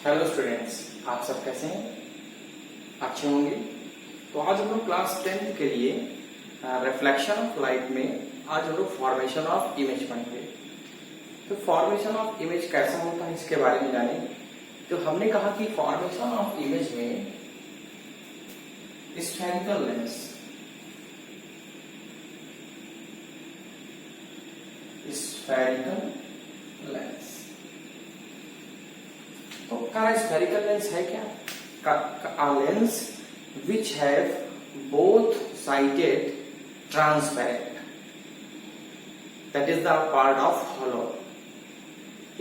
Hello students, आप सब कैसे हैं? अच्छे होंगे। तो आज हम लोग क्लास 10th के लिए रिफ्लेक्शन ऑफ लाइट में आज हम लोग फॉर्मेशन ऑफ इमेज पढ़ेंगे। तो फॉर्मेशन ऑफ इमेज कैसा होता है इसके बारे में जाने। तो हमने कहा कि फॉर्मेशन ऑफ इमेज में स्फेरिकल लेंस, स्फेरिकल लेंस तो क्या स्फेरिकल लेंस है क्या? A lens which have both sided transparent, that is the part of hollow।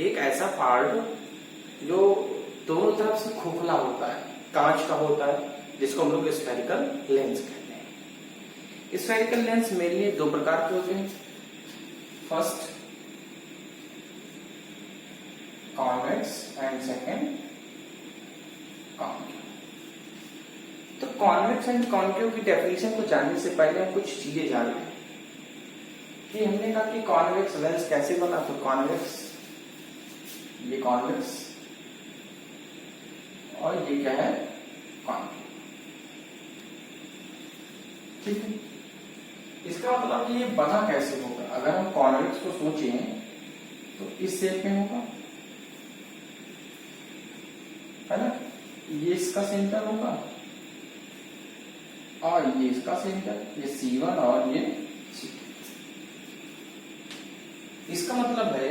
एक ऐसा पार्ट जो दोनों तरफ से खोखला होता है, कांच का होता है, जिसको हम लोग स्फेरिकल लेंस कहते हैं। स्फेरिकल लेंस मेनली दो प्रकार के होते हैं। First convex and second concave. तो कॉन्वेक्स एंड कॉन्केव की डेफिनेशन को जानने से पहले हम कुछ चीजें जान लें कि हमने कहा कि कॉन्वेक्स लेंस कैसे बना। तो कॉन्वेक्स, ये कॉन्वेक्स और ये क्या है, कॉन्केव। ठीक है, इसका मतलब कि ये बना कैसे होगा। अगर हम कॉन्वेक्स को सोचें तो इस शेप में होगा, है ना। ये इसका सेंटर होगा और ये इसका सेंटर, ये C1 और ये C2। इसका मतलब है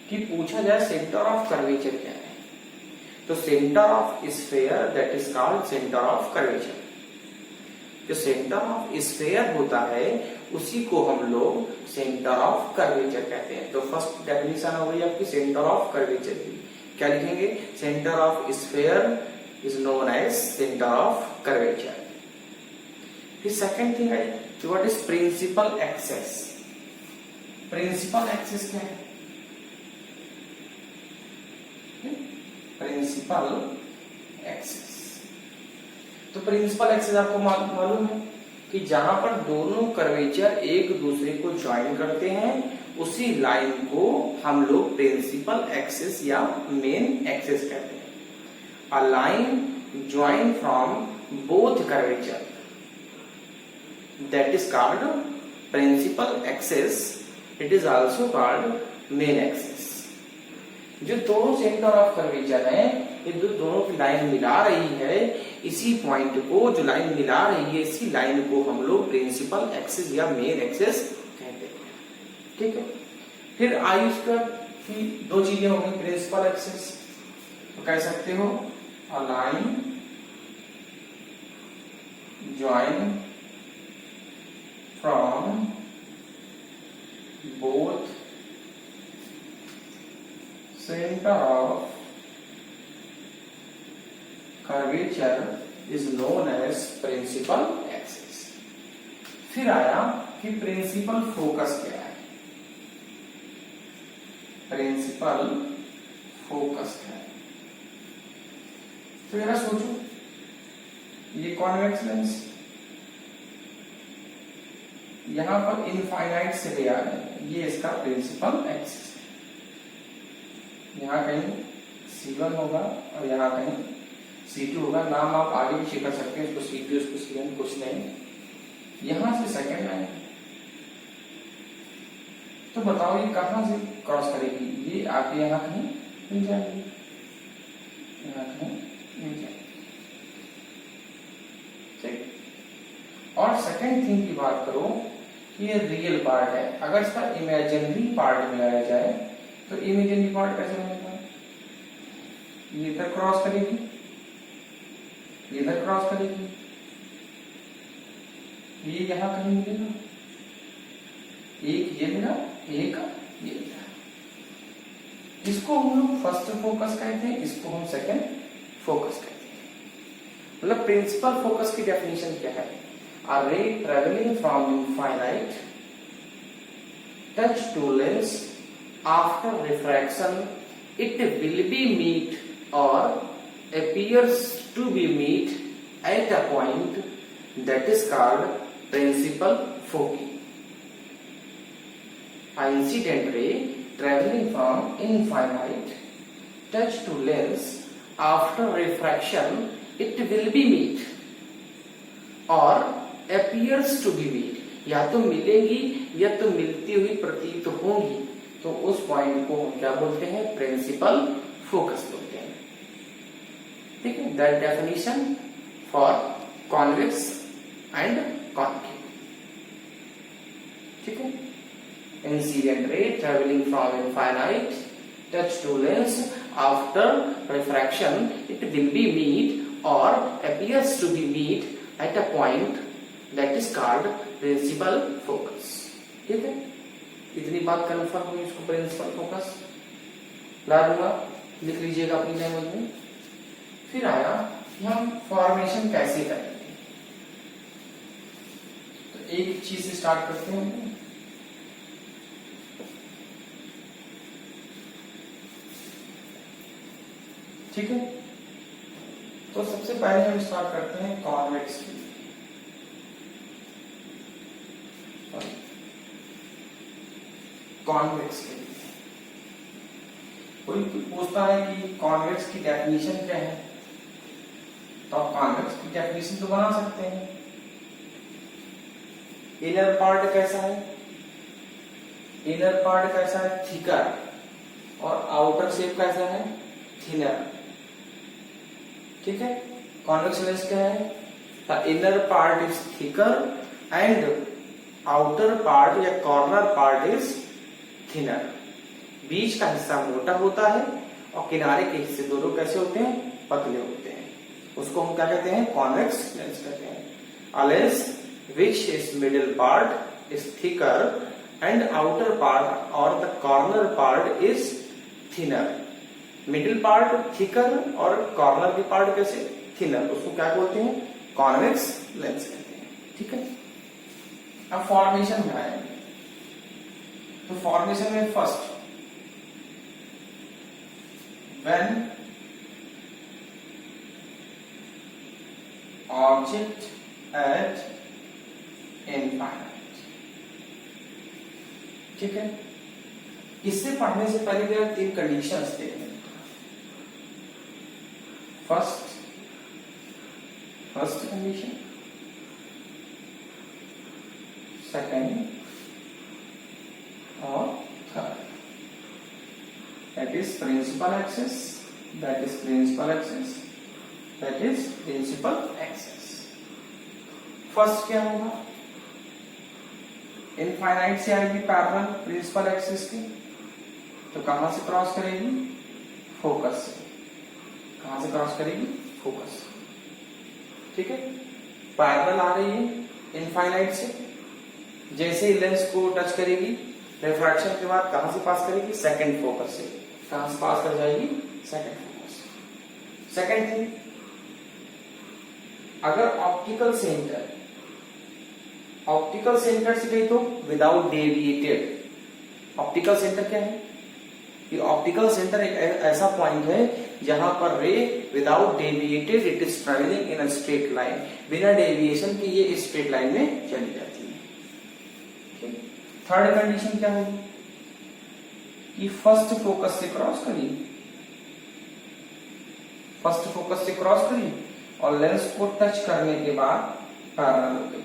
कि पूछा जाए सेंटर ऑफ कर्वेचर क्या है, तो centre of sphere that is called centre of curvature. जो सेंटर ऑफ स्फीयर होता है उसी को हम लोग सेंटर ऑफ कर्वेचर कहते हैं। तो फर्स्ट डेफिनेशन हो गई आपकी सेंटर ऑफ कर्वेचर की। क्या लिखेंगे? Centre of sphere is known as centre of curvature. फिर सेकंड थिंग है what is principal axis. Principal axis क्या है? प्रिंसिपल एक्सेस, तो प्रिंसिपल एक्सेस आपको मालूम है कि जहां पर दोनों कर्वेचर एक दूसरे को ज्वाइन करते हैं उसी लाइन को हम लोग प्रिंसिपल एक्सिस या मेन एक्सिस कहते हैं। A line join from both curvature that is called principal axis, it is also called main axis. जो दोनों सेंटर ऑफ कर्वेचर है, ये दोनों की लाइन मिला रही है, इसी पॉइंट को जो लाइन मिला रही है इसी लाइन को हम लोग प्रिंसिपल एक्सिस या मेन एक्सिस कहते हैं। ठीक है, फिर आई स्क्वायर की दो चीजें होंगी। प्रिंसिपल एक्सिस तो कह सकते हो a line join from both centre of curvature is known as principal axis. फिर आया कि प्रिंसिपल फोकस क्या है। प्रिंसिपल फोकस क्या है? तो जरा सोचो, ये कॉन्वेक्स लेंस यहां पर इनफाइनाइट से ले आ रहे हैं, ये इसका प्रिंसिपल एक्सिस है। यहां कहीं C1 होगा और यहां कहीं C2 होगा। नाम आप आगे भी कर सकते हैं, इसको C2 इसको C1 कुछ नहीं। यहां से सेकेंड लाइन, तो बताओ ये कहां से क्रॉस करेगी? ये आके यहां कहीं मिल जाएगी, यहां कहीं मिल जाएगी। ठीक। और सेकेंड थिंग की बात करो कि ये रियल पार्ट है। अगर इसका इमेजिनरी पार्ट मिलाया जाए तो इमेजिनरी पार्ट कैसे बनेगा? ये इधर क्रॉस करेगी, इधर क्रॉस करेगी, ये यहां कहीं मिलेगा, एक ये मिला, एक ये मिला। इसको हम लोग फर्स्ट फोकस कहते हैं, इसको हम सेकंड फोकस कहते हैं। मतलब प्रिंसिपल फोकस की डेफिनेशन क्या है? A ray traveling from infinite touch to lens after refraction, it will be meet or appears to be meet at a point that is called principal foci. An incident ray traveling from infinite touch to lens after refraction it will be meet or appears to be meet, या तो मिलेगी या तो मिलती हुई प्रतीत होंगी, तो उस पॉइंट को हम क्या बोलते हैं? प्रिंसिपल फोकस बोलते हैं। ठीक है, that definition for convex and concave. ठीक है, इंसिडेंट रे travelling from infinite touch to lens after refraction it will be meet or appears to be meet at a point that is called principal focus। ठीक है, इतनी बात confirm हुई, इसको principal focus ला दूंगा, लिख लीजिएगा अपनी लैंग्वेज में। फिर आया कि हम फॉर्मेशन कैसे करेंगे, तो एक चीज से स्टार्ट करते हैं। ठीक है, तो सबसे पहले हम स्टार्ट करते हैं कॉन्वेक्स की। कॉन्वेक्स के लिए कोई पूछता है कि कॉन्वेक्स की डेफिनेशन क्या है, तो आप कॉन्वेक्स की डेफिनेशन तो बना सकते हैं। इनर पार्ट कैसा है? इनर पार्ट कैसा है? थिकर, और आउटर शेप कैसा है? थिनर। ठीक है, कॉन्वेक्स लेंस क्या है? The inner part is thicker and outer part या कॉर्नर पार्ट इज थिनर। बीच का हिस्सा मोटा होता है और किनारे के हिस्से दोनों कैसे होते हैं? पतले होते हैं। उसको हम क्या कहते हैं? कॉन्वेक्स लेंस कहते हैं। A lens which is middle part is thicker and outer part or the corner part is thinner। Middle part thicker और कॉर्नर की पार्ट कैसे? थिनर। उसको क्या बोलते हैं? कॉन्वेक्स लेंस कहते हैं। ठीक है, अब फॉर्मेशन बनाएंगे। तो फॉर्मेशन में first when object at infinite. ठीक है, इससे पढ़ने से पहले क्या तीन कंडीशंस थे। फर्स्ट कंडीशन, सेकंड और third. That is principal axis, that is principal axis, that is principal axis. First क्या होगा? इनफाइनाइट से आएगी पैरेलल प्रिंसिपल एक्सिस की, तो कहां से क्रॉस करेगी? फोकस से। कहां से क्रॉस करेगी? फोकस। ठीक है, पैरेलल आ रही है इनफाइनाइट से, जैसे ही लेंस को टच करेगी रिफ्रैक्शन के बाद कहां से पास करेगी? सेकंड फोकस से। कहां से पास कर जाएगी? Second focus. सेकंड थिंग, अगर ऑप्टिकल सेंटर से गई तो विदाउट डेविएटेड। ऑप्टिकल सेंटर क्या है? कि ऑप्टिकल सेंटर एक ऐसा पॉइंट है जहां पर रे without deviated it is travelling in a straight line. बिना डेविएशन के ये स्ट्रेट लाइन में चली जाती है। थर्ड कंडीशन क्या होगी? कि फर्स्ट फोकस से क्रॉस करी, फर्स्ट फोकस से क्रॉस करी और लेंस को टच करने के बाद पैरेलल हो गई।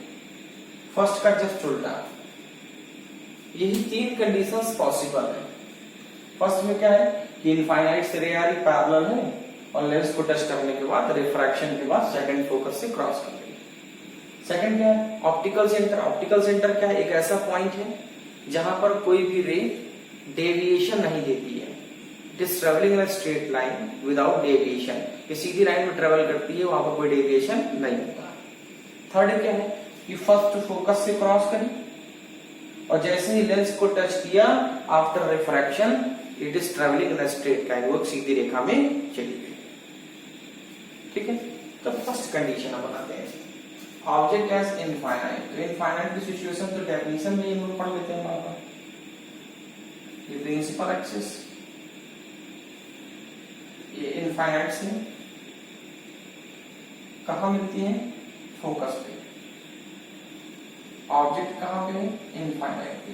फर्स्ट का जस्ट उल्टा। यही तीन कंडीशंस पॉसिबल है। फर्स्ट में क्या है कि इनफाइनाइट से रे आ रही, पैरेलल है और लेंस को टच करने के बाद रिफ्रैक्शन के बाद सेकंड फोकस से क्रॉस कर रही है। सेकंड क्या है? Optical centre. ऑप्टिकल सेंटर क्या है? एक ऐसा पॉइंट है जहां पर कोई भी रे डेविएशन नहीं देती है। It is travelling in a straight line without deviation. ये सीधी लाइन में ट्रेवल करती है, वहां पर कोई डेविएशन नहीं होता। थर्ड क्या है कि फर्स्ट फोकस से क्रॉस करी और जैसे ही लेंस को टच किया after refraction it is travelling in a straight line, वो सीधी रेखा में चली गई। ठीक है, तो फर्स्ट कंडीशन हम बताते हैं ऑब्जेक्ट एज इनफाइनाइट। तो इनफाइनाइट की सिचुएशन तो डेफिनेशन में हम लोग पढ़ लेते हैं। वहां पर ये प्रिंसिपल एक्सिस, ये इनफाइनाइट से कहां मिलती है? फोकस पे। ऑब्जेक्ट कहां पे है? इनफाइनाइट पे।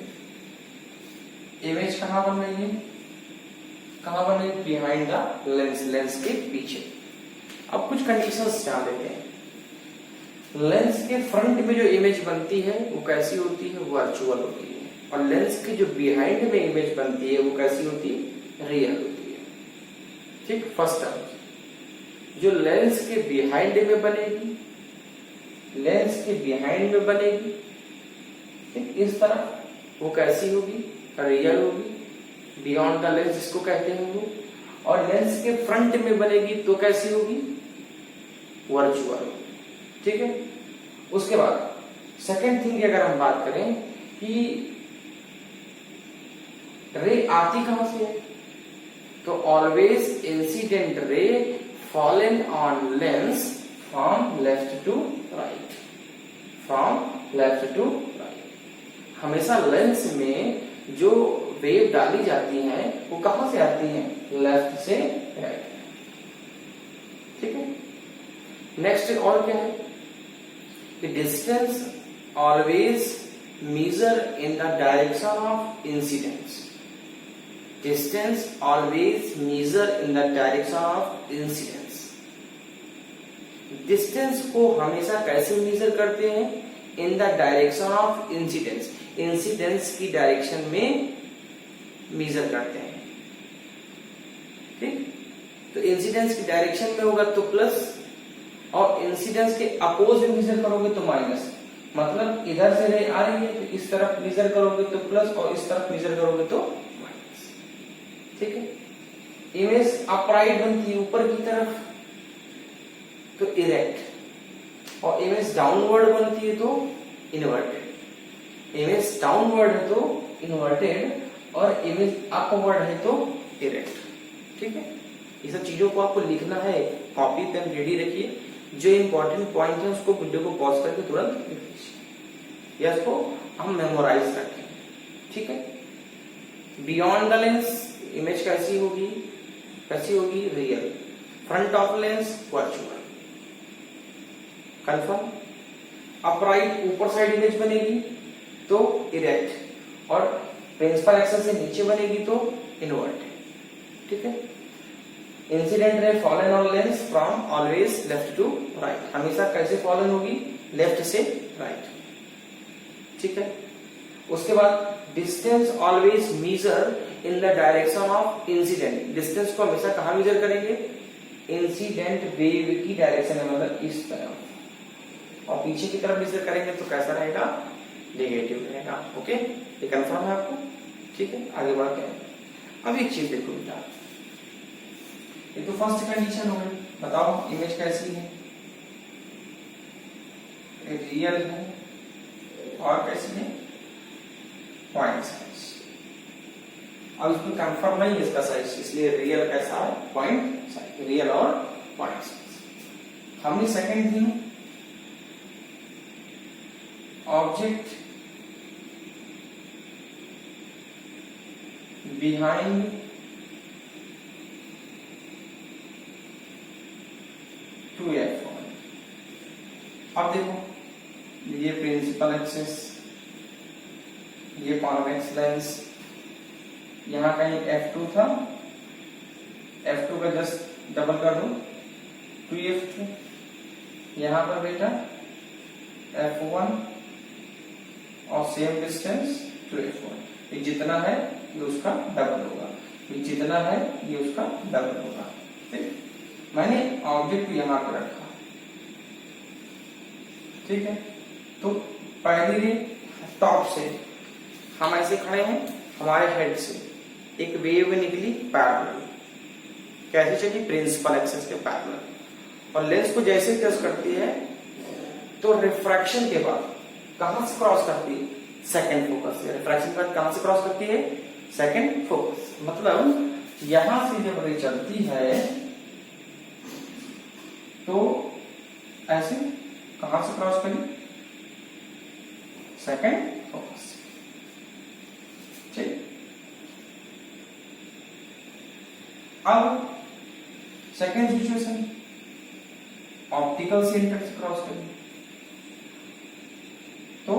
इमेज कहां बन रही है? कहां बनेगी? बिहाइंड द लेंस, लेंस के पीछे। अब कुछ कंडीशंस जान लेते हैं। लेंस के फ्रंट में जो इमेज बनती है वो कैसी होती है? वर्चुअल होती है। और लेंस के जो बिहाइंड में इमेज बनती है वो कैसी होती है? रियल होती है। ठीक, फर्स्ट टर्म जो लेंस के बिहाइंड में बनेगी, लेंस के बिहाइंड में बनेगी, ठीक, इस तरह वो कैसी होगी? रियल होगी, बियॉन्ड द लेंस जिसको कहते हैं वो। और लेंस के फ्रंट में बनेगी तो कैसी होगी? वर्चुअल। ठीक है। उसके बाद सेकेंड थिंग की अगर हम बात करें कि रे आती कहां से है, तो always incident ray fallen on lens from left to right, from left to right. हमेशा लेंस में जो वेव डाली जाती हैं वो कहां से आती हैं? लेफ्ट से राइट। ठीक है। नेक्स्ट और क्या है? Distance always measure in the direction of incidence. Distance always measure in the direction of incidence. Distance को हमेशा कैसे मेजर करते हैं? In the direction of incidence, incidence की डायरेक्शन में मेजर करते हैं। ठीक, तो इंसिडेंस की डायरेक्शन में होगा तो प्लस, और इंसिडेंस के अपोज में मेजर करोगे तो माइनस। मतलब इधर से रे आ रही है तो इस तरफ मेजर करोगे तो प्लस, और इस तरफ मेजर करोगे तो माइनस। ठीक है। इमेज अपराइट बनती है ऊपर की तरफ तो इरेक्ट, और इमेज डाउनवर्ड बनती है तो इनवर्टेड। इमेज डाउनवर्ड है तो इनवर्टेड, और इमेज अपवर्ड है तो इरेक्ट। ठीक है। ये सब चीजों को आपको लिखना है, कॉपी पेन रेडी रखिए। जो इंपॉर्टेंट पॉइंट है उसको वीडियो को पॉज करके तुरंत लिख लीजिए, या इसको हम मेमोराइज रखें। ठीक है। बियॉन्ड द लेंस इमेज कैसी होगी? कैसी होगी? Real. Front of lens virtual. Confirm. Upright ऊपर साइड इमेज बनेगी तो इरेक्ट, और प्रिंसिपल एक्सेस से नीचे बनेगी तो इनवर्टेड। ठीक है। Incident ray fallen on lens from always left to right, हमेशा कैसे फॉलन होगी? लेफ्ट से राइट। ठीक है। उसके बाद distance always measure in the direction of incident, distance को हमेशा कहां मेजर करेंगे? इंसिडेंट वेव की डायरेक्शन में, मतलब इस तरफ, और पीछे की तरफ मेजर करेंगे तो कैसा रहेगा? नेगेटिव रहेगा। ओके, ये कंफर्म है आपको? ठीक है। आगे बढ़ते हैं। अब एक चीज देखो बेटा, ये तो फर्स्ट कंडीशन हो गई। बताओ इमेज कैसी है? रियल है, और कैसी है? Point size. अब इसमें कंफर्म नहीं है इसका साइज, इसलिए रियल कैसा है? पॉइंट साइज, रियल और पॉइंट साइज। हमने second thing, object behind to F. अब देखो, ये प्रिंसिपल एक्सिस, ये कॉन्वेक्स लेंस, यहां कहीं F2 था, F2 का जस्ट डबल कर दो 2F2, यहां पर बेटा F1 और सेम डिस्टेंस 2F1। ये जितना है ये उसका डबल होगा, ये जितना है ये उसका डबल होगा। ठीक, मैंने ऑब्जेक्ट को यहां पर रखा। ठीक है। तो पहली रे टॉप से हम ऐसे खड़े हैं, हमारे हेड से एक वेव निकली पैरेलल, कैसे चली? प्रिंसिपल एक्सिस के पैरेलल, और लेंस को जैसे टच करती है तो रिफ्रैक्शन के बाद कहां से क्रॉस करती है? सेकंड फोकस से। रिफ्रैक्शन के बाद कहां से क्रॉस करती है? Second focus. मतलब यहां से जब रे चलती है तो ऐसे कहां से क्रॉस करी? Second focus. ठीक। अब सेकंड सिचुएशन, ऑप्टिकल सेंटर से क्रॉस करी तो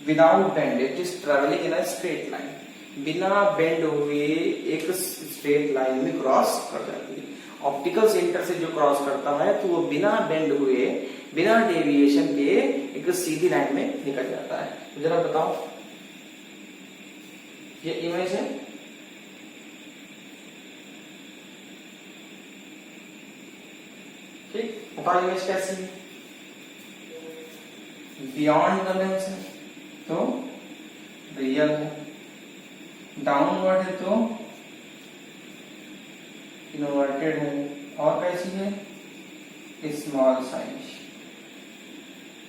without bend it is travelling in a straight line. बिना बेंड हुए एक स्ट्रेट लाइन में क्रॉस कर जाती है। ऑप्टिकल सेंटर से जो क्रॉस करता है तो वो बिना बेंड हुए, बिना डेविएशन के एक सीधी लाइन में निकल जाता है। तो जरा बताओ, ये इमेज है, ठीक, बताओ इमेज कैसी है? बियॉन्ड द लेंस है तो रियल है, डाउनवर्ड है तो इन्वर्टेड है, और कैसी है? स्मॉल साइज,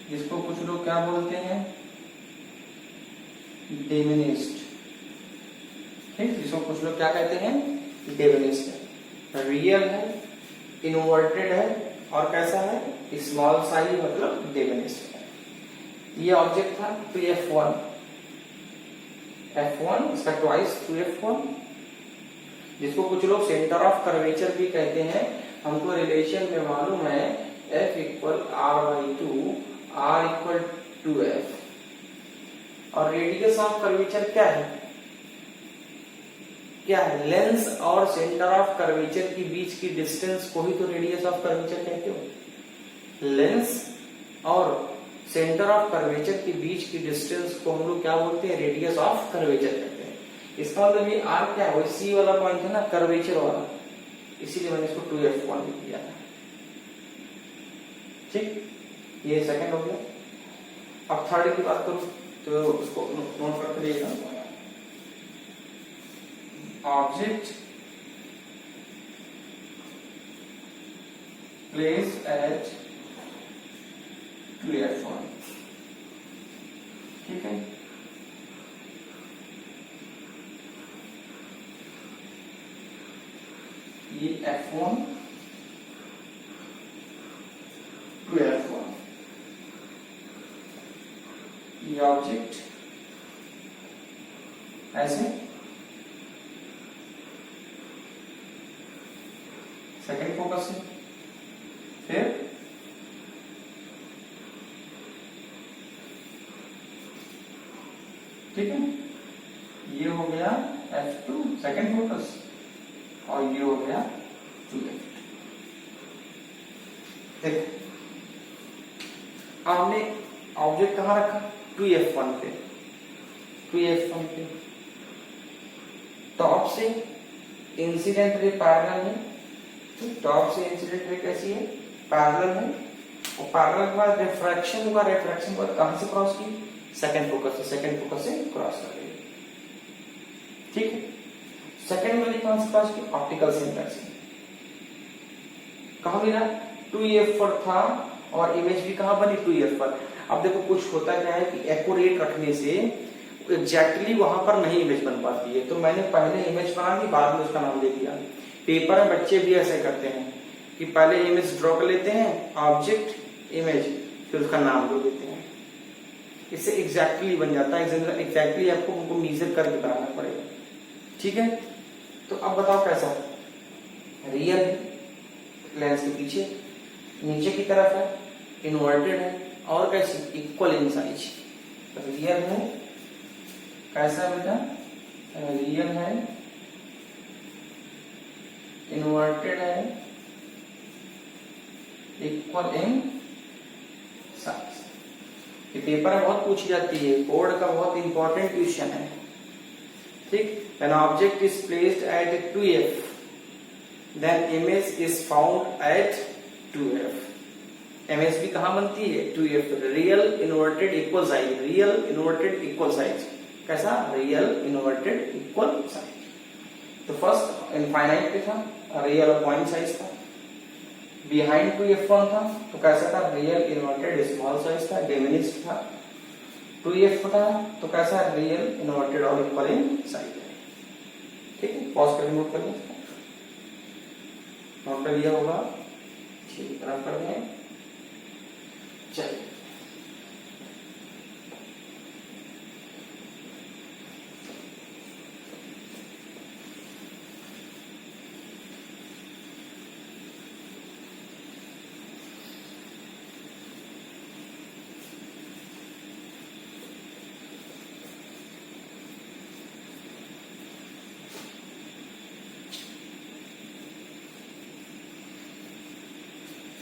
जिसको कुछ लोग क्या बोलते हैं? डिमिनिश्ड, ठीक, जिसको कुछ लोग क्या कहते हैं? डिमिनिश्ड है। रियल है, इन्वर्टेड है, और कैसा है? स्मॉल साइज, मतलब डिमिनिश्ड है। ये ऑब्जेक्ट था 2f1, f1 इसका ट्वाइस 2f1, जिसको कुछ लोग सेंटर ऑफ कर्वेचर भी कहते हैं। हमको रिलेशन में मालूम है f equal r/2, r equal 2f, और रेडियस ऑफ कर्वेचर क्या है? क्या है? लेंस और सेंटर ऑफ कर्वेचर के बीच की डिस्टेंस को ही तो रेडियस ऑफ कर्वेचर कहते हो। लेंस और सेंटर ऑफ कर्वेचर के बीच की डिस्टेंस को हम लोग क्या बोलते हैं? रेडियस ऑफ कर्वेचर कहते हैं। इसका मतलब ये r क्या है? सी वाला पॉइंट है ना, कर्वेचर वाला, इसीलिए मैंने इसको 2f1 लिख दिया था, ठीक। ये सेकंड हो गया। अब थर्ड की बात करूं तो उसको नोट करके देखिएगा। ऑब्जेक्ट प्लेस एट 2f1, ठीक है। ये f1 2f1, ये ऑब्जेक्ट ऐसे सेकंड फोकस है, फिर ठीक है, ये हो गया f2 सेकंड फोकस, और ये हो गया 2f। देखो आपने ऑब्जेक्ट कहां रखा? 2f1 पे, 2f1 पे टॉप से इंसिडेंट रे पैरेलल है, टॉप से इंसिडेंट रे कैसी है? पैरेलल है, और पैरेलल के बाद रिफ्रैक्शन हुआ, रिफ्रैक्शन के बाद कहां से क्रॉस की? सेकंड फोकस से, सेकंड फोकस से क्रॉस कर रही है, ठीक है। सेकंड वाली कहां से क्रॉस की? ऑप्टिकल सेंटर से। कहां मिला? 2f पर था, और इमेज भी कहां बनी? 2f पर। अब देखो कुछ होता क्या है कि एक्यूरेट रखने से एग्जैक्टली वहां पर नहीं इमेज बन पाती है, तो मैंने पहले इमेज बना दी, बाद में उसका नाम दे दिया। पेपर में बच्चे भी ऐसे करते हैं कि पहले इमेज ड्रॉ कर लेते हैं, ऑब्जेक्ट इमेज, फिर उसका नाम दे देते हैं। इससे एग्जैक्टली बन जाता है, एग्जैक्टली आपको उनको मेजर करके बनाना पड़ेगा, ठीक है। तो अब बताओ कैसा? रियल लेंस के पीछे, नीचे की तरफ है, इन्वर्टेड है, और कैसी? Equal in size. रियल है, कैसा बेटा? रियल है, इन्वर्टेड है, इक्वल इन साइज। ये पेपर में बहुत पूछी जाती है, बोर्ड का बहुत इंपॉर्टेंट क्वेश्चन है, ठीक। When object is placed at 2f, then image is found at 2f. Image भी कहां बनती है? 2f। Real inverted equal size, real inverted equal size, कैसा? Real inverted equal size. तो फर्स्ट इनफाइनाइट पे था, रियल पॉइंट साइज था, behind 2f1 था, तो कैसा था? रियल इन्वर्टेड स्मॉल साइज था, डिमिनिश्ड था। 2f था तो कैसा? रियल इन्वर्टेड और इक्वल इन साइज है, ठीक है। पॉज करके नोट कर लें, नोट कर लिया होगा, ठीक, रफ कर दें, चलिए।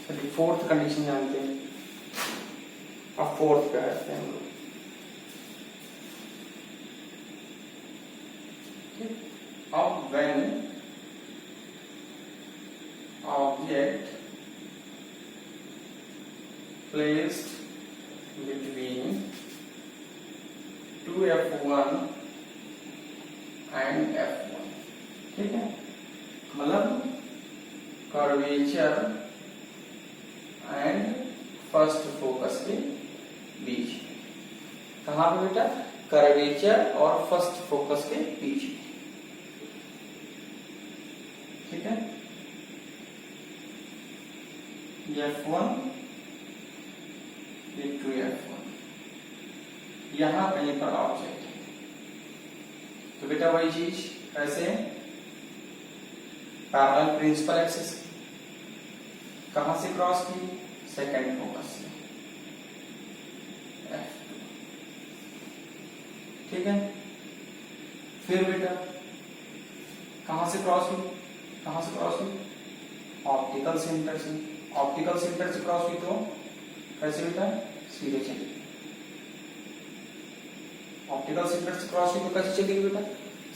चलिए फोर्थ कंडीशन जानते हैं। अब फोर्थ पे आते हैं हम लोग। अब when object placed between 2f1 and f1, ठीक है, मतलब कर्वेचर एंड फर्स्ट फोकस के बीच। कहां पे बेटा? कर्वेचर और फर्स्ट फोकस के बीच, ठीक है। f1 ये 2f1 यहां कहीं पर ऑब्जेक्ट है, तो बेटा वही चीज कैसे? पैरेलल प्रिंसिपल एक्सिस कहां से क्रॉस की? सेकंड फोकस से, f2, ठीक है। फिर बेटा कहां से क्रॉस हुई? कहां से क्रॉस हुई? ऑप्टिकल सेंटर से। ऑप्टिकल सेंटर से क्रॉस हुई तो कैसे बेटा? सीधे चली गई। ऑप्टिकल सेंटर से क्रॉस हुई तो कैसे चली गई बेटा?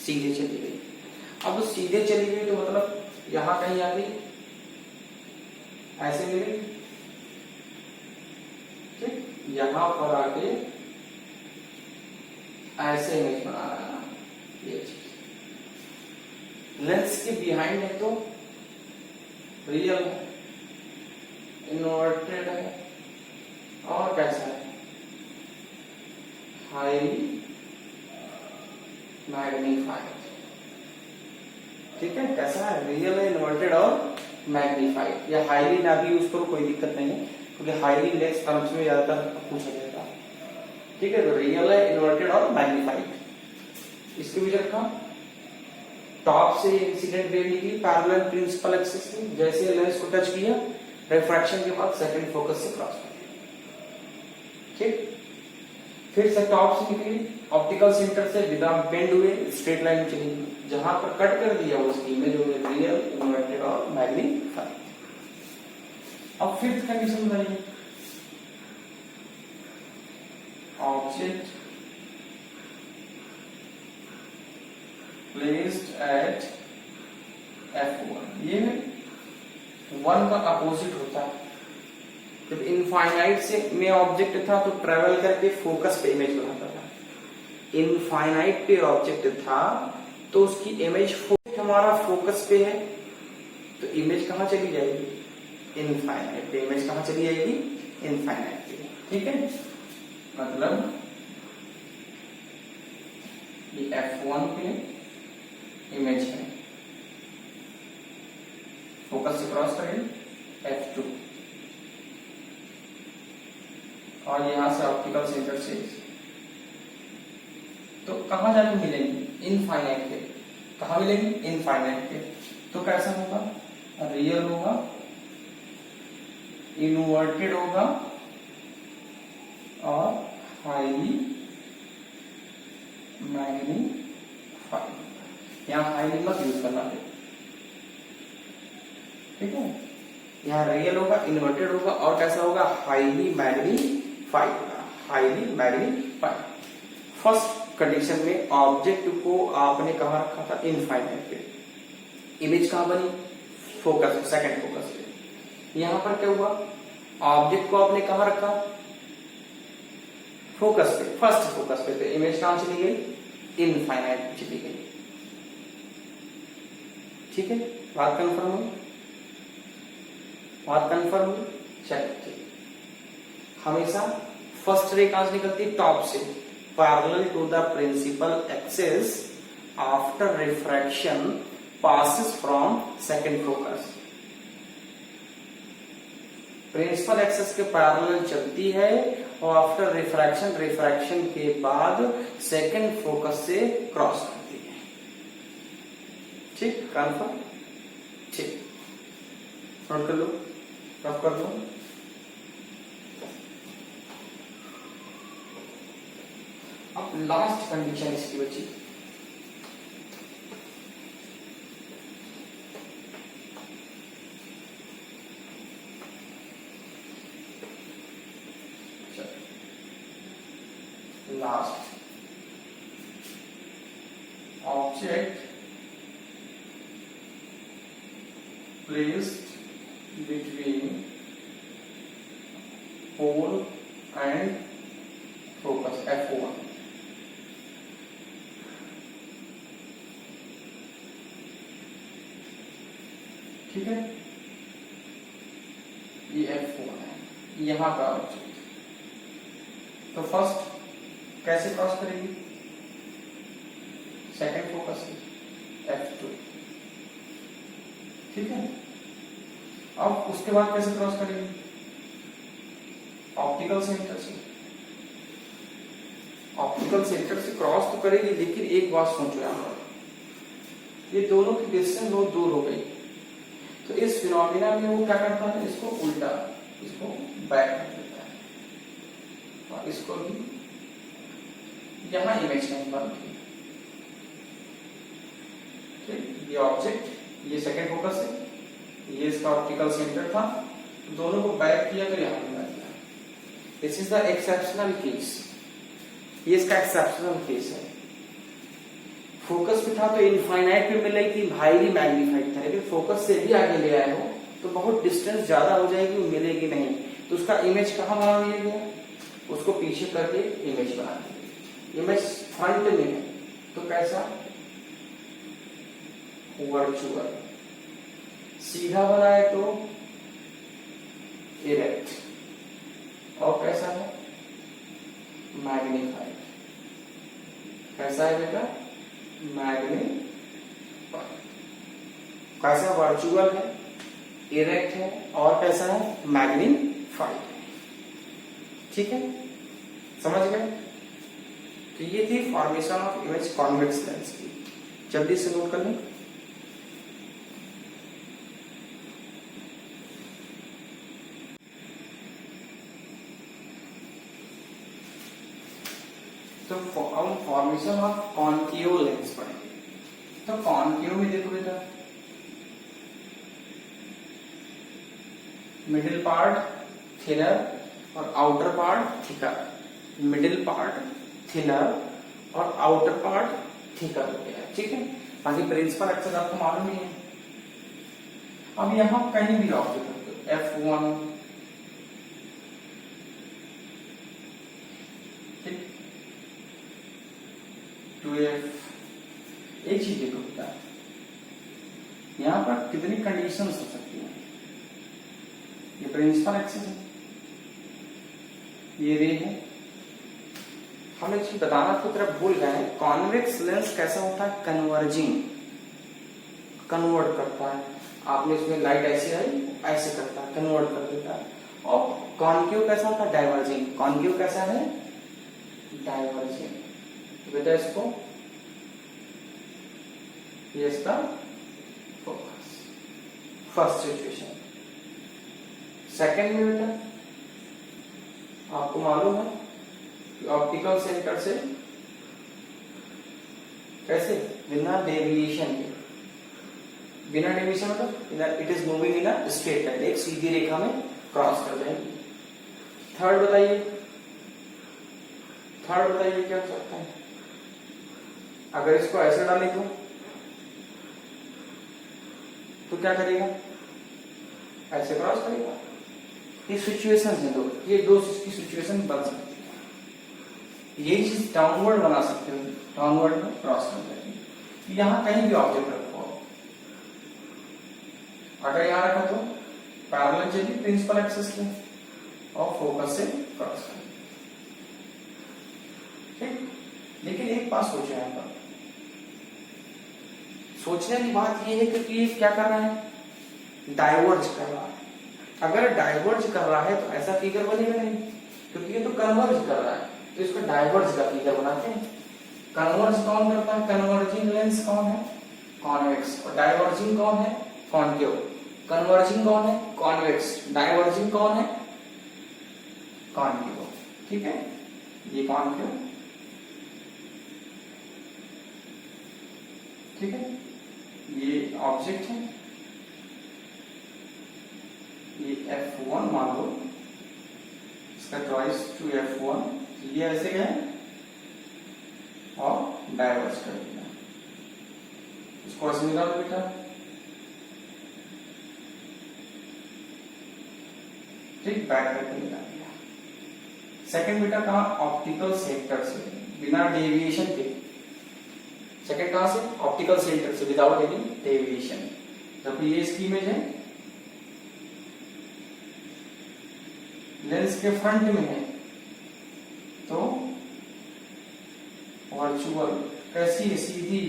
सीधे चली गई। अब सीधे चली गई तो मतलब यहां कहीं आ गई, ऐसे मिली, ठीक, यहां पर आके ऐसे इमेज बना रहा है। ये चीज लेंस के बिहाइंड है तो रियल है, इन्वर्टेड है, और कैसा है? हाईली मैग्नीफाइड, ठीक है। कैसा है? रियल है, इन्वर्टेड और मैग्नीफाइड। या हाईली ना भी यूज करो, कोई दिक्कत नहीं है, क्योंकि हाईली लेस टर्म्स में ज्यादातर पूछा जाता है, ठीक है। तो रियल है, इन्वर्टेड और मैग्नीफाइड। इसके भी रखा टॉप से इंसिडेंट रे निकली पैरेलल प्रिंसिपल एक्सिस से, जैसे लेंस को टच किया रिफ्रैक्शन के बाद सेकंड फोकस से क्रॉस कर दिया, ठीक। फिर से टॉप से निकली ऑप्टिकल सेंटर से बिना बेंड हुए स्ट्रेट लाइन में चली गई, जहां पर कट कर दिया उसकी इमेज हो गई रियल, इन्वर्टेड और मैग्नीफाइड। अब फिफ्थ कंडीशन बताइए। ऑब्जेक्ट placed at f1, ये 1 का अपोजिट होता है। जब इनफाइनाइट से में ऑब्जेक्ट था तो ट्रेवल करके फोकस पे इमेज बनाता था। इनफाइनाइट पे ऑब्जेक्ट था तो उसकी इमेज हमारा फोकस पे है, तो इमेज कहां चली जाएगी? इनफाइनाइट पे। इमेज कहां चली जाएगी? इनफाइनाइट पे, ठीक है। मतलब ये f1 पे इमेज है, फोकस से क्रॉस करें f2, और यहां से ऑप्टिकल सेंटर से तो कहां जाके मिलेंगे? इनफाइनाइट पे। कहां मिलेंगे? इनफाइनाइट पे। तो कैसा होगा? रियल होगा, इनवर्टेड होगा और हाईली मैग्नीफाइड। यहां हाईली मत यूज करना है, ठीक है। यहां रियल होगा, इन्वर्टेड होगा और कैसा होगा? हाईली मैग्नीफाइड होगा, हाईली मैग्नीफाइड। फर्स्ट कंडीशन में ऑब्जेक्ट को आपने कहां रखा था? इनफाइनाइट पे। इमेज कहां बनी? फोकस, सेकंड फोकस पे। यहां पर क्या हुआ? ऑब्जेक्ट को आपने कहां रखा? फोकस पे, फर्स्ट फोकस पे। तो इमेज कहां चली गई? इनफाइनाइट पे चली गई, ठीक है। बात कंफर्म हुई? बात कंफर्म हुई? चलिए, ठीक। हमेशा फर्स्ट रे कहां से निकलती है? टॉप से, parallel to the principal axis after refraction passes from second focus. Principal axis के पैरेलल चलती है और आफ्टर रिफ्रैक्शन, रिफ्रैक्शन के बाद सेकंड फोकस से क्रॉस करती है, ठीक। कंफर्म? ठीक, नोट कर लो, रफ कर लो। अब लास्ट कंडीशन इसकी बची, last object placed between pole and focus F1. ठीक है, ये F1 है, यहां का ऑब्जेक्ट। तो फर्स्ट कैसे क्रॉस करेगी, सेकंड फोकस से F2, ठीक है। अब उसके बाद कैसे क्रॉस करेंगे, ऑप्टिकल सेंटर से। ऑप्टिकल सेंटर से क्रॉस तो करेगी, लेकिन एक बात सोचो यहां पर, ये दोनों की डिस्टेंस बहुत दूर हो गई, तो इस फिनोमिना में वो क्या करता है, इसको उल्टा, इसको बैक कर देता है, और इसको भी यहां इमेज नहीं बनती। ठीक, ये ऑब्जेक्ट, ये सेकंड फोकस है, ये इसका ऑप्टिकल सेंटर था, दोनों को बैक किया तो यहां मिला दिया। This is the exceptional case, ये इसका एक्सेप्शनल केस है। फोकस पे था तो इनफाइनाइट पे मिल रही थी, हाईली मैग्नीफाइड था, लेकिन फोकस से भी आगे ले आए हो तो बहुत डिस्टेंस ज्यादा हो जाएगी, वो मिलेगी नहीं, तो उसका इमेज कहां बना दिया गया, उसको पीछे करके इमेज बना दी। इमेज फ्रंट में है तो कैसा, वर्चुअल, सीधा बनाए तो इरेक्ट, और कैसा है, मैग्नीफाइड। कैसा है बेटा, मैग्नीफाइड। कैसा, वर्चुअल है, इरेक्ट है, और कैसा है, मैग्नीफाइड है। ठीक है, समझ गए। तो ये थी formation of image convex lens की, जल्दी से नोट कर लें। तो हम फॉर्मेशन ऑफ कॉन्केव लेंस पढ़ेंगे। तो कॉन्केव में देखो बेटा, मिडिल पार्ट थिनर और outer part thicker, middle part thinner और आउटर पार्ट थिकर हो गया, ठीक है। बाकी प्रिंसिपल एक्सेस आपको मालूम ही है। अब यहां कहीं भी ऑब्जेक्ट F1, एक चीज देखो बेटा, यहां पर कितनी कंडीशंस हो सकती हैं। ये प्रिंसिपल एक्सिस है, ये रे है। हम एक चीज बताना की तरफ भूल गए, कॉन्वेक्स लेंस कैसा होता है, कन्वर्जिंग, कन्वर्ट करता है। आपने इसमें लाइट ऐसे आई, ऐसे करता है, कन्वर्ट कर देता है। और कॉन्केव कैसा होता है, डाइवर्जिंग। कॉन्केव कैसा है, डाइवर्जिंग। बेटा इसको, ये इसका फोकस, फर्स्ट सिचुएशन। सेकंड में बेटा आपको मालूम है कि ऑप्टिकल सेंटर से कैसे, बिना डेविएशन के, बिना डेविएशन मतलब it is moving in a straight line, एक सीधी रेखा में क्रॉस कर जाएगी। थर्ड बताइए, थर्ड बताइए क्या हो सकता है, अगर इसको ऐसे डाले तो क्या करेगा, ऐसे क्रॉस करेगा। ये सिचुएशन है दो, ये दो की सिचुएशन बन सकती है। ये चीज डाउनवर्ड बना सकते हो, डाउनवर्ड में क्रॉस कर जाएगी। यहां कहीं भी ऑब्जेक्ट रखो, अगर यहां रखा तो पैरेलल चलिए प्रिंसिपल एक्सिस के और फोकस से क्रॉस कर, ठीक। लेकिन एक बात सोचो, यहां पर सोचने की बात यह है कि ये क्या कर रहा है, डाइवर्ज कर रहा है। अगर डाइवर्ज कर रहा है तो ऐसा फिगर बनेगा नहीं, क्योंकि ये तो कन्वर्ज कर रहा है, तो इसको डाइवर्ज का फिगर बनाते हैं। कन्वर्ज कौन करता है, कन्वर्जिंग लेंस कौन है, कॉन्वेक्स। और डाइवर्जिंग कौन है, कॉन्केव। कन्वर्जिंग कौन है, कॉन्वेक्स। डाइवर्जिंग कौन है, कॉन्केव, ठीक है। ये कॉन्केव, ठीक है। ये ऑब्जेक्ट है, ये F1 मान लो, इसका चॉइस टू F1, ये ऐसे गए डाइवर्स कर दिया, इसको ऐसे निकालो बेटा, ठीक, बैक करके निकाल दिया। सेकंड बेटा कहा ऑप्टिकल सेंटर से बिना डेविएशन के, सेकंड कहां से ऑप्टिकल सेंटर से विदाउट एनी डेविएशन, जबकि ये इसकी इमेज है लेंस के फ्रंट में है, तो वर्चुअल कैसी है, सीधी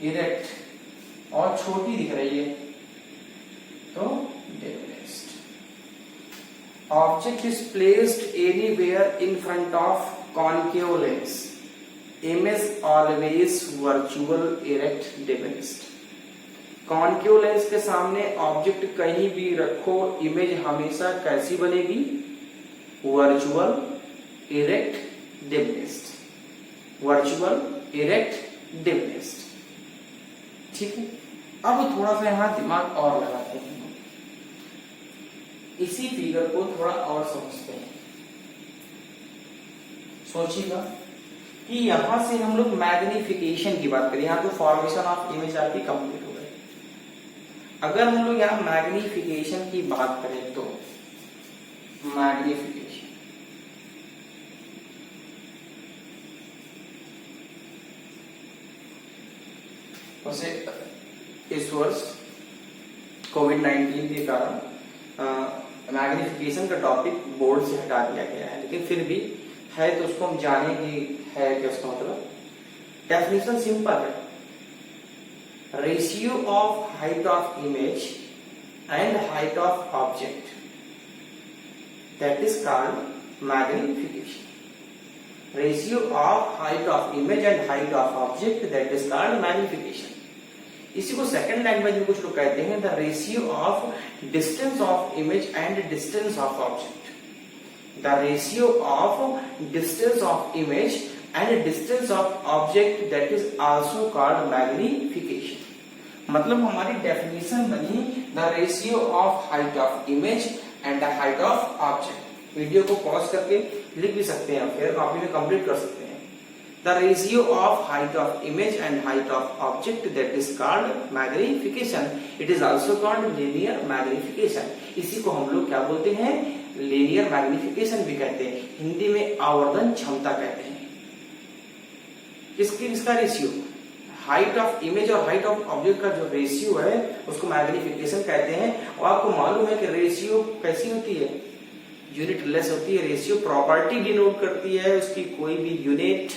इरेक्ट और छोटी दिख रही है, तो डेविएस्ट। Object is placed anywhere in front of concave lens, image always virtual erect डेविएस्ट। कॉन्केव लेंस के सामने ऑब्जेक्ट कहीं भी रखो, इमेज हमेशा कैसी बनेगी, वर्चुअल इरेक्ट डेविएस्ट, वर्चुअल इरेक्ट डेविएस्ट। ठीक है, अब थोड़ा सा यहां दिमाग और लगाते हैं, इसी फिगर को थोड़ा और समझते हैं। सोचिएगा कि यहां से हम लोग मैग्निफिकेशन की बात करें, यहां तो फॉर्मेशन ऑफ इमेज आपकी कंप्लीट हो गई। अगर हम लोग यहां मैग्निफिकेशन की बात करें तो मैग्निफिकेशन वैसे इस वर्ष कोविड-19 के कारण मैग्निफिकेशन का टॉपिक बोर्ड से हटा दिया गया है, लेकिन फिर भी है तो उसको हम जाने की है कि उसका मतलब डेफिनेशन सिंपल है, ratio of height of image and height of object, that is called magnification. Ratio of height of image and height of object, that is called magnification. इसी को सेकंड लैंग्वेज में कुछ लोग कहते हैं the ratio of distance of image and distance of object. The ratio of distance of image and distance of object, that is also called magnification. मतलब हमारी definition बनी the ratio of height of image and the height of object. Video को pause करके लिख भी सकते हैं, फिर कॉपी में कंप्लीट कर सकते हैं। The ratio of height of image and height of object, that is called magnification. It is also called linear magnification. इसी को हम लोग क्या बोलते हैं, linear magnification भी कहते हैं, हिंदी में आवर्धन क्षमता कहते हैं। किसका रेशियो, हाइट ऑफ इमेज और हाइट ऑफ ऑब्जेक्ट का जो रेशियो है उसको मैग्निफिकेशन कहते हैं। और आपको मालूम है कि रेशियो कैसी होती है, यूनिट लेस होती है। रेशियो प्रॉपर्टी डिनोट करती है, उसकी कोई भी यूनिट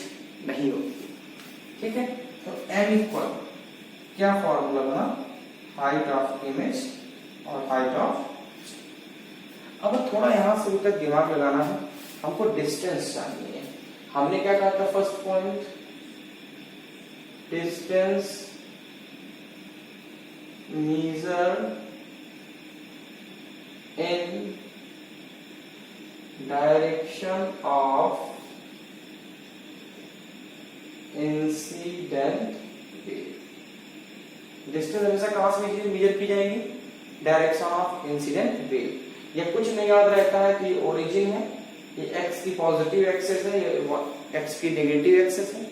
नहीं होती। ठीक है, तो m इक्वल क्या फॉर्मूला बना, हाइट ऑफ इमेज और हाइट ऑफ। अब थोड़ा यहां से तक दिमाग लगाना है, हमको डिस्टेंस चाहिए। हमने क्या कहा था first point, distance measure in direction of incident wave. Distance हमेशा कहां से मेजर की जाएगी, डायरेक्शन ऑफ इंसिडेंट वेव। ये कुछ नहीं याद रहता है कि ओरिजिन है, ये एक्स की पॉजिटिव एक्सेस है, ये एक्स की नेगेटिव एक्सेस है,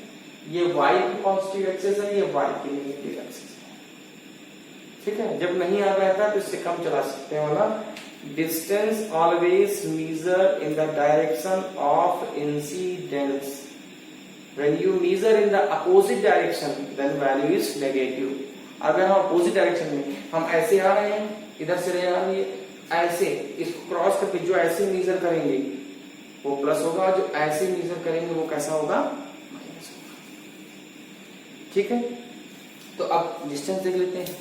ये वाई की पॉजिटिव एक्सेस है, ये वाई की नेगेटिव एक्सेस है। ठीक है, जब नहीं याद रहता तो इससे कम चला सकते हैं वाला, distance always measure in the direction of incidents. When you measure in the opposite direction, then value is negative. अगर हम अपोजिट डायरेक्शन में, हम ऐसे आ रहे हैं, इधर से आ रही है, ऐसे इसको क्रॉस करके जो ऐसे मेजर करेंगे वो प्लस होगा, जो ऐसे मेजर करेंगे वो कैसा होगा, माइनस होगा। ठीक है, तो अब डिस्टेंस देख लेते हैं।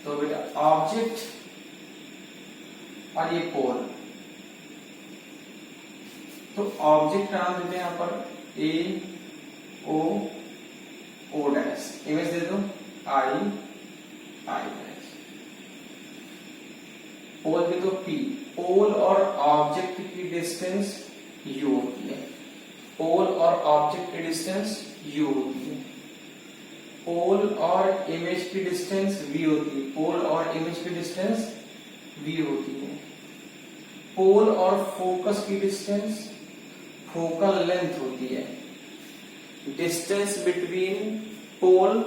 तो बेटा ऑब्जेक्ट और ये पोल, तो ऑब्जेक्ट का नाम देते हैं यहां पर ए ओ डैश, इमेज दे दो आई डैश, पोल दे दो पी। पोल और ऑब्जेक्ट की डिस्टेंस यू होती है, पोल और ऑब्जेक्ट की डिस्टेंस यू होती है। पोल और इमेज की डिस्टेंस वी होती है, पोल और इमेज की डिस्टेंस वी होती है। पोल और फोकस की डिस्टेंस फोकल लेंथ होती है, डिस्टेंस बिटवीन पोल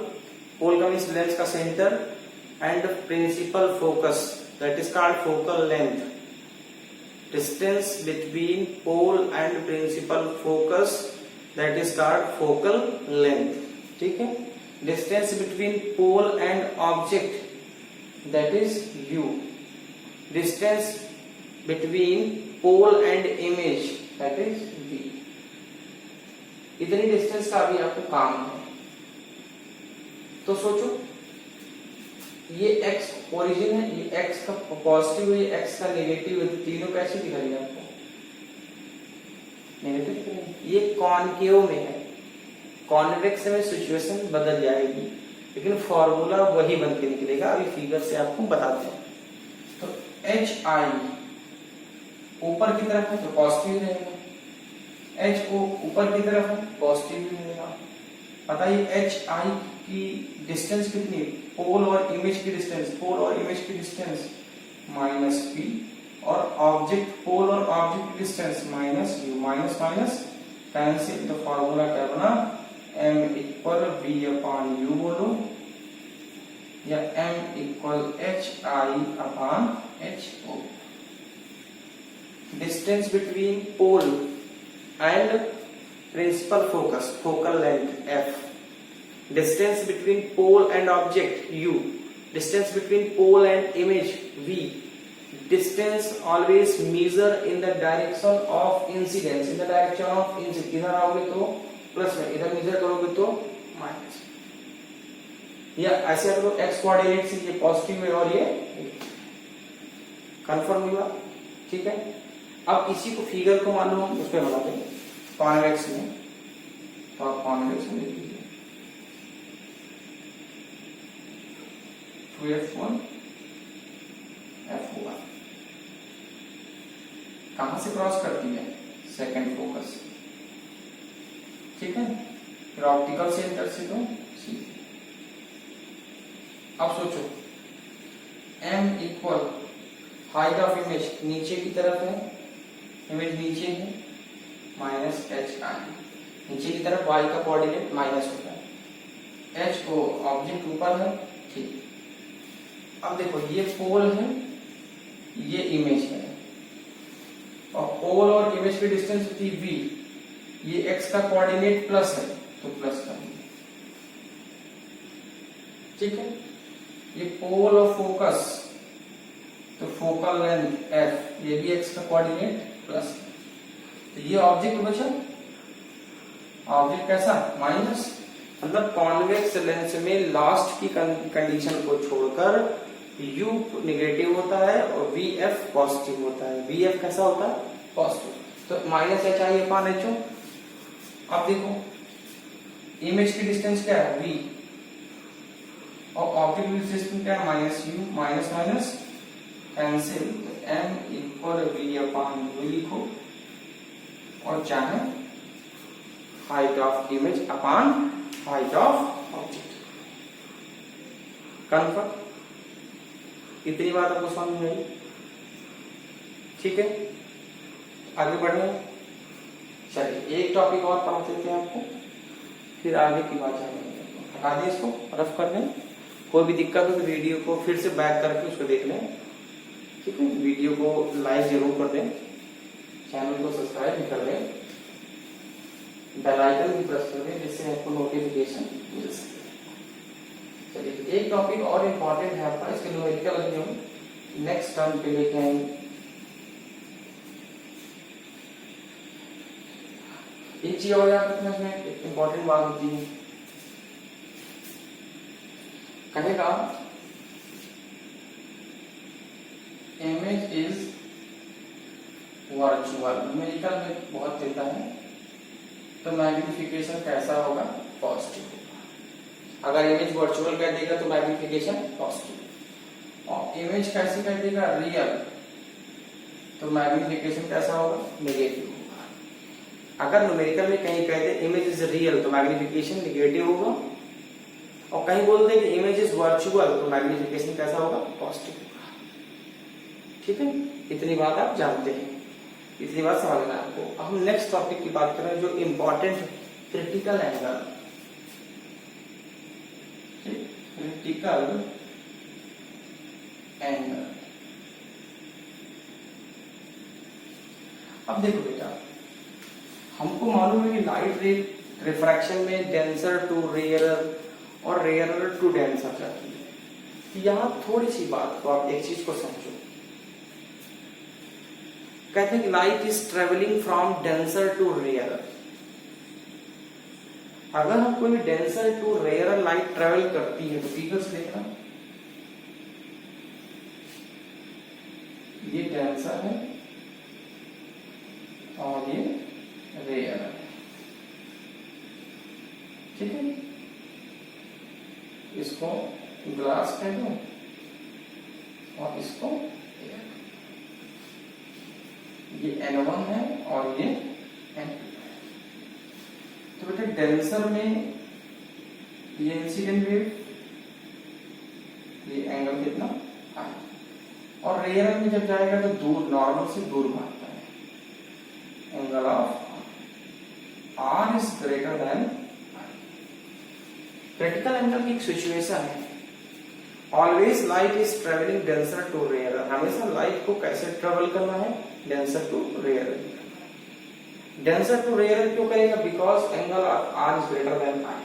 का मीन्स लेंस का centre and principal focus that is called focal length. Distance between pole and principal focus that is called focal length. ठीक है. Distance between pole and object that is U. Distance between pole and image that is v. इतनी distance का भी आपको काम है. तो सोचो ये x ओरिजिन है, ये x का पॉजिटिव है, ये x का नेगेटिव है, तो तीनों कैसे दिखाई आपको? नेगेटिव दिख रहे हैं. ये कॉनकेव में है. कॉन्वेक्स में सिचुएशन बदल जाएगी लेकिन फॉर्मूला वही बन के निकलेगा. अभी फिगर से आपको बताते हैं. तो एच आई ऊपर की तरफ है तो पॉजिटिव रहेगा, एच ओ ऊपर की तरफ है पॉजिटिव रहेगा. बताइए एच आई की डिस्टेंस कितनी? पोल और इमेज की डिस्टेंस, पोल और इमेज की डिस्टेंस माइनस पी, और ऑब्जेक्ट पोल और ऑब्जेक्ट की distance minus U. Minus minus cancel. तो फॉर्मूला क्या बना? m equal v upon U बोलो, या m equal H I upon H O. Distance between pole and principal focus focal length f. Distance between pole and object u. Distance between pole and image v. Distance always measure in the direction of incidence. In the direction of incidence. इधर आओगे तो plus में, इधर major करोगे तो minus. या ऐसे अगर x कोऑर्डिनेट से ये पॉजिटिव है और ये कंफर्म हुआ. ठीक है. अब इसी को फिगर को मान लो हम उसमें बना देंगे कॉन्वेक्स में. तो आप कॉन्वेक्स में देखिए 2f1 f1 कहां से क्रॉस करती है? Second focus. ठीक है. फिर ऑप्टिकल सेंटर से तो सीधे. अब सोचो m equal height of image नीचे की तरफ है, इमेज नीचे है, माइनस एच आई. नीचे की तरफ y का कोऑर्डिनेट माइनस होता है, h को ऑब्जेक्ट ऊपर है. ठीक. अब देखो ये पोल है, ये इमेज है, और पोल और इमेज की डिस्टेंस होती है v. ये x का कोऑर्डिनेट प्लस है तो प्लस कर दिया. ठीक है. ये पोल और फोकस तो फोकल लेंथ f, ये भी x का कोऑर्डिनेट प्लस. तो ये ऑब्जेक्ट बचा. ऑब्जेक्ट कैसा? माइनस. मतलब कॉन्वेक्स लेंस में लास्ट की कंडीशन को छोड़कर u नेगेटिव होता है और vf पॉजिटिव होता है. vf कैसा होता है? पॉजिटिव. तो minus H I upon H O. अब देखो इमेज की डिस्टेंस क्या है? v, और ऑब्जेक्ट की डिस्टेंस क्या है? Minus U. Minus minus cancel. m equal v upon you लिखो, और चाहे height of image upon height of object. Confirm. इतनी बात आपको समझ में आई? ठीक है. आगे बढ़े. चलिए एक टॉपिक और पढ़ा देते हैं आपको, फिर आगे की बात जानेंगे. हटा दें इसको, रफ कर दें. कोई भी दिक्कत हो तो वीडियो को फिर से बैक करके उसको देख लें. ठीक है. वीडियो को लाइक जरूर कर दें, चैनल को सब्सक्राइब भी कर दें, बेल आइकन भी प्रेस कर दें जिससे आपको नोटिफिकेशन मिल सके. चलिए एक टॉपिक और इम्पोर्टेंट है आपका, इसके न्यूमेरिकल जो नेक्स्ट टर्म पे लेके आएंगे. एक चीज और याद रखना, इसमें एक इम्पोर्टेंट बात होती है. कहेगा इमेज इज वर्चुअल. न्यूमेरिकल में बहुत देता है, तो मैग्निफिकेशन कैसा होगा? पॉजिटिव होगा. अगर इमेज वर्चुअल कह देगा तो मैग्निफिकेशन पॉजिटिव, और इमेज कैसे कह देगा? रियल, तो मैग्निफिकेशन कैसा होगा? नेगेटिव होगा. अगर न्यूमेरिकल में कहीं कह दे इमेज इज रियल तो मैग्निफिकेशन नेगेटिव होगा, और कहीं बोल दे कि इमेज इज वर्चुअल तो मैग्निफिकेशन कैसा होगा? पॉजिटिव होगा. ठीक है. इतनी बात आप जानते हैं, इतनी बात समझना है आपको. अब हम नेक्स्ट टॉपिक की बात करें जो important critical angle, critical angle. अब देखो बेटा, हमको मालूम है कि लाइट रे रिफ्रैक्शन में डेंसर टू रेयरर और रेयरर टू डेंसर जाती है। यहां थोड़ी सी बात को आप एक चीज को समझो। कहते हैं कि light is travelling from denser to rarer. अगर हम कोई denser to rarer light travel करती है तो फिगर्स देखना, ये डेंसर है और ये रेयर है, ठीक है। इसको ग्लास कह दो और इसको एयर। ये N1 है और ये N2 है। तो बेटा डेंसर में ये इंसिडेंट वेव, ये एंगल कितना I, और रेयर में जब जाएगा तो दूर, नॉर्मल से दूर भागता है। Angle of R is greater than I। Critical angle की एक सिचुएशन है, always light is travelling denser to rare. हमेशा लाइट को कैसे ट्रेवल करना है, denser to rare. Denser to rare क्यों करेगा, because angle of R is greater than I।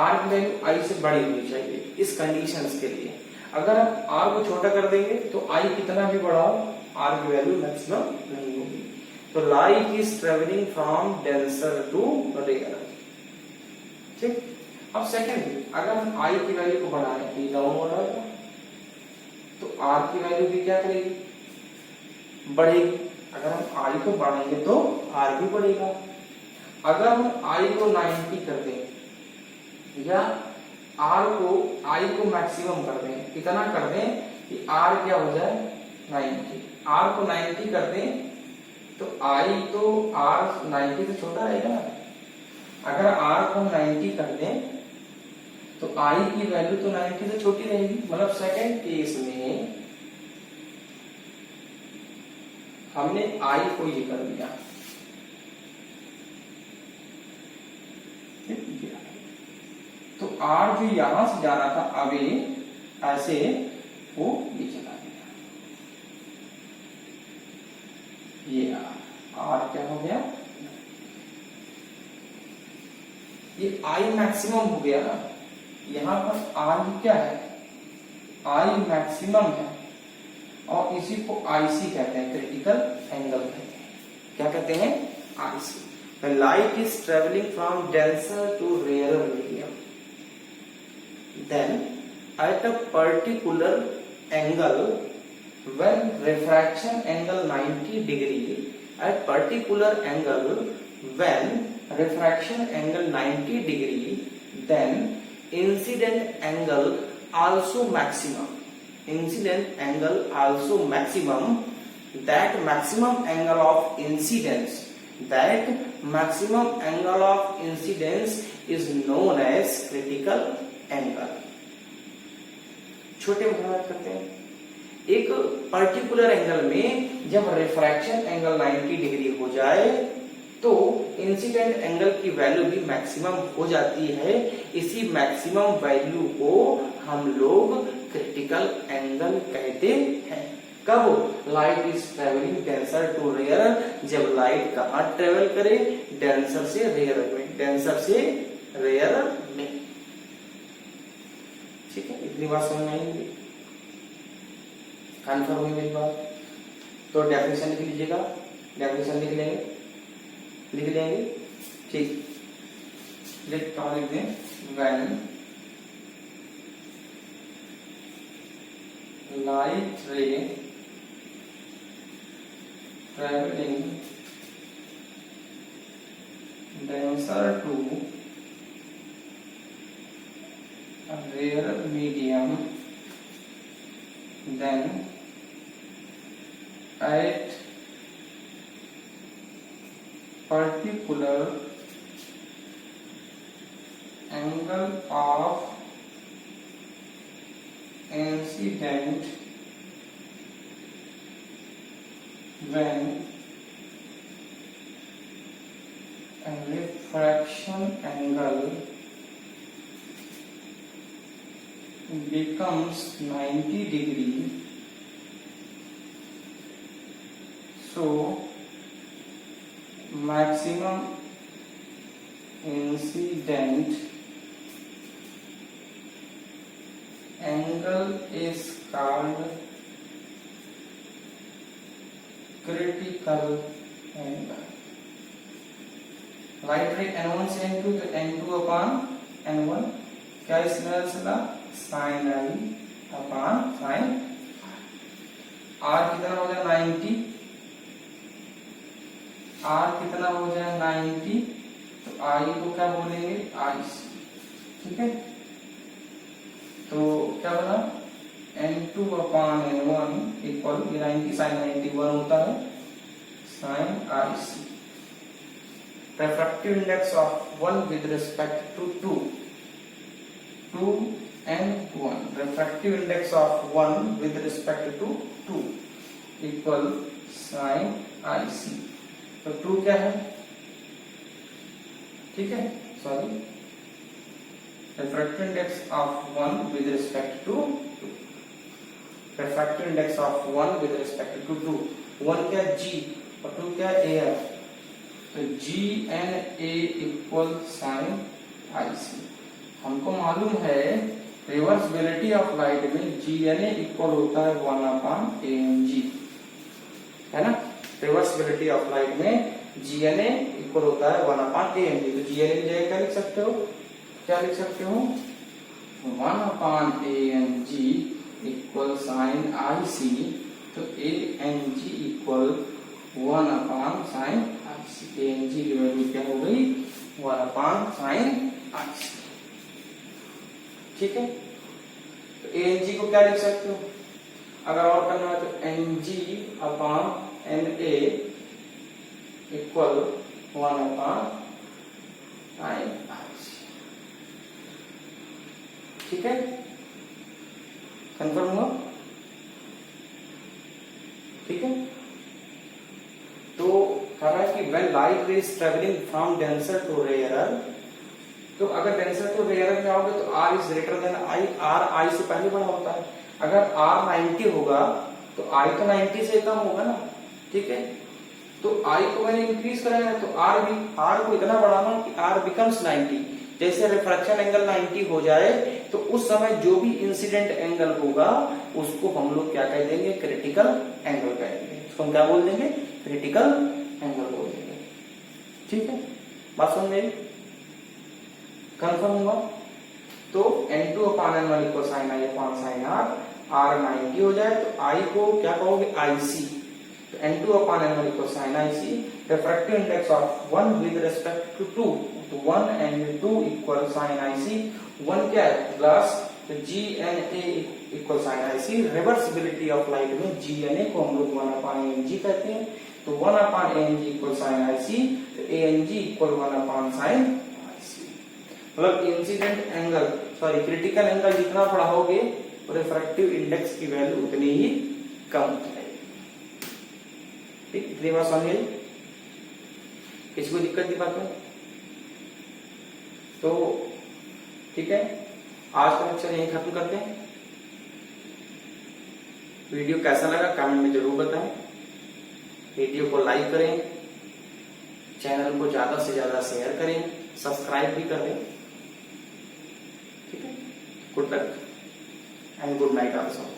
R की वैल्यू I से बड़ी होनी चाहिए इस कंडीशंस के लिए। अगर आप R को छोटा कर देंगे तो I कितना भी बढ़ाओ R की वैल्यू मैक्सिमम नहीं होगी। तो light is travelling from denser to rare, ठीक। अब सेकेंड, अगर हम I की वैल्यू को बढ़ाएं तो डाउन हो जाएगा, तो R की वैल्यू भी क्या करेगी, बढ़ेगी। अगर हम I को बढ़ाएंगे तो R भी बढ़ेगा। अगर हम I को 90 कर दें या I को मैक्सिमम कर दें, कितना कर दें कि R क्या हो जाए 90, R को 90 कर दें तो I तो R 90 से छोटा रहेगा ना। अगर R को 90 कर दें तो I की वैल्यू तो 90 से छोटी रहेगी। मतलब सेकेंड केस में हमने I को ये कर दिया, तो R जो यहां से जा रहा था अवे ऐसे वो ये चला गया, ये R क्या हो गया, ये I मैक्सिमम हो गया ना। यहां पर R क्या है, I मैक्सिमम है और इसी को IC कहते हैं, क्रिटिकल एंगल कहते हैं। क्या कहते हैं, IC। When light is traveling from denser to rarer medium, then at a particular angle, when refraction angle 90 degree, at particular angle, when refraction angle 90 degree, then incident angle also maximum. Incident angle also maximum. That maximum angle of incidence, that maximum angle of incidence is known as critical angle. छोटे उदाहरण करते हैं। एक particular angle में जब refraction angle 90 degree हो जाए तो इंसिडेंट एंगल की वैल्यू भी मैक्सिमम हो जाती है। इसी मैक्सिमम वैल्यू को हम लोग क्रिटिकल एंगल कहते हैं। कब, light is travelling denser to rare, जब लाइट कहां ट्रेवल करे, डेंसर से रेयर में, डेंसर से रेयर में। ठीक है, इतनी बात समझ में आएंगी, कन्फर्म हुई मेरी बात। तो डेफिनेशन लिख लीजिएगा, डेफिनेशन लिख लेंगे, ठीक। लिख दें, when light ray traveling denser to a rarer medium, then at particular angle of incident, when refraction angle becomes 90 degree, so maximum incident angle is called critical angle. Light रे n1 से n2 तो n2 upon n1 क्या इसमें चला sin i upon sin r कितना हो जाए 90, r कितना हो जाए 90, तो i को क्या बोलेंगे ic, ठीक है। तो क्या बना n2 upon n1 equal 90 sin 91 होता है sin ic। refractive index of 1 with respect to 2 and 1, refractive index of 1 with respect to 2 equal sin ic। तो 2 क्या है, ठीक है, sorry, refractive index of 1 with respect to 2, refractive index of 1 with respect to 2, 1 क्या g और 2 क्या a है, तो G N A equal sine I सी। हमको मालूम है रिवर्सिबिलिटी ऑफ लाइट में जी एन ए इक्वल होता है 1 अपान ए एन जी, है ना। रिवर्सिबिलिटी ऑफ लाइट में जी एन ए इक्वल होता है 1 अपान ए एन जी। तो जी एन ए की जगह क्या लिख सकते हो, क्या लिख सकते हो 1 upon A N G equal sine I C. तो A N G equal 1 upon sine A N G की वैल्यू क्या हो गई 1 अपान साइन आई सी, ठीक है। तो ए एन जी को क्या लिख सकते हो, अगर और करना है तो N G upon N A equal 1 upon sine I C, ठीक है, कंफर्म हुआ, ठीक है। तो कह रहा है कि when light ray is traveling from denser to rarer, तो अगर denser to rarer में आओगे तो R is greater than I, R I से पहले बड़ा होता है। अगर R 90 होगा तो I तो 90 से कम होगा ना, ठीक है। तो I को मैंने इंक्रीज कराया तो R को इतना बढ़ाना कि R becomes 90। जैसे रिफ्रैक्शन एंगल 90 हो जाए तो उस समय जो भी इंसिडेंट एंगल होगा उसको हम लोग क्या कह देंगे, क्रिटिकल एंगल कह देंगे। उसको हम क्या बोल देंगे, क्रिटिकल एंगल बोल देंगे, ठीक है। बात समझ में कंफर्म हुआ। तो n2 upon n1 equal sine I upon sine R, r 90 हो जाए तो I को क्या कहोगे ic, तो n2 upon n1 equal sine ic। Refractive index of 1 with respect to 2, तो 1 and 2 इक्वल साइन ic। 1 क्या है प्लस, तो G N A equal sine I C. Reversibility of light में जी एन ए को हम लोग 1 अपान ए एन जी कहते हैं, तो 1 upon A N G equal sine I C, तो A N G equal 1 upon sine I C. मतलब incident angle, sorry critical angle जितना बढ़ाओगे तो रिफ्रैक्टिव इंडेक्स की वैल्यू उतनी ही कम हो जाएगी, ठीक। इतनी बात समझ गई, किसी को दिक्कत की बात में? तो ठीक है, आज का लेक्चर यहीं खत्म करते हैं। वीडियो कैसा लगा कमेंट में जरूर बताएं, वीडियो को लाइक करें, चैनल को ज्यादा से ज्यादा शेयर करें, सब्सक्राइब भी कर दें, ठीक है। Good luck and good night also.